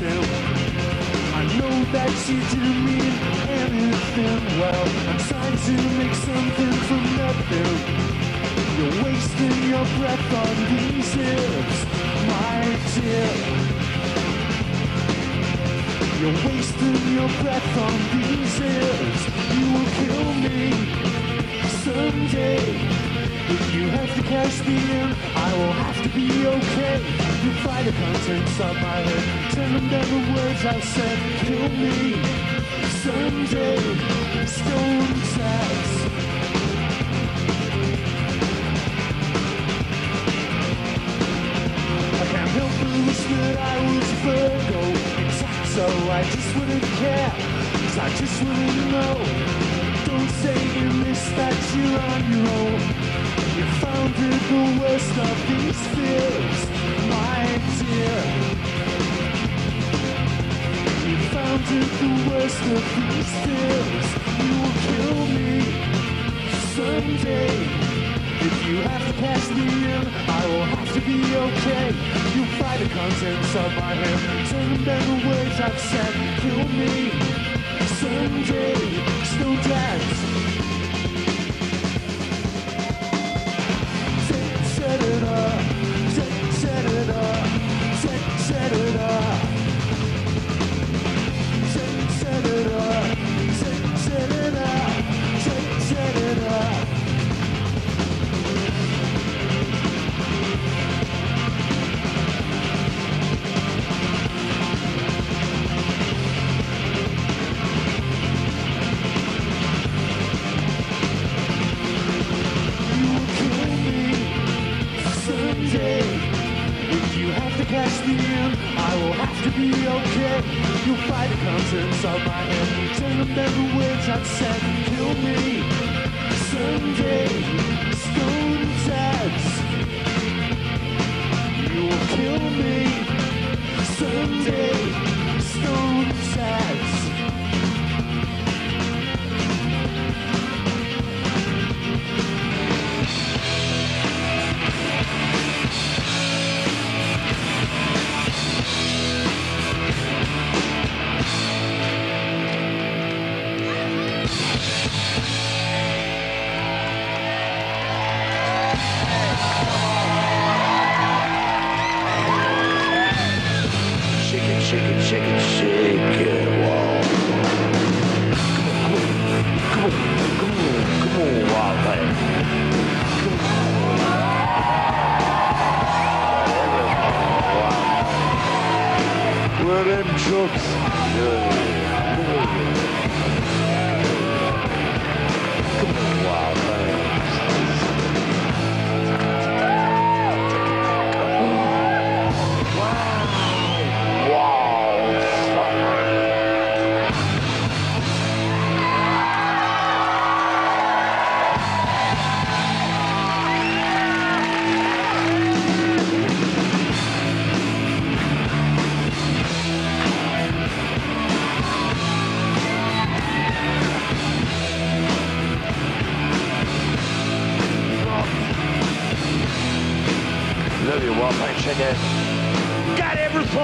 him. I know that you didn't mean anything well. I'm trying to make something from nothing. You're wasting your breath on these hips, my dear. You're wasting your breath on these hips. You will kill me someday. If you have to cash me in, I will have to be okay. You find the contents of my head, turn them down the words I've said. Kill me someday, stone tats. I can't help but wish that I was Virgo. So I just wouldn't care, 'cause I just wouldn't know. Don't say you miss that you're on your own. You founded the worst of these fears, my dear. You founded the worst of these fears. You will kill me someday. If you have to cash me in, I will have to be okay. You find the contents of my head, turn them down the words I've said. Kill me someday, still dance. Set it up, set it up, set it up. Set it up, set it up, set it up. If you have to cash me in, I will have to be okay. You'll find the contents of my head, turn them down the words I've said. Kill me someday, stone tats. You will kill me someday, stone tats. Shake it, shake it, wow. Come on, wild man. Where them drugs? Come on, wild man. Love you, wild man, check it. Got every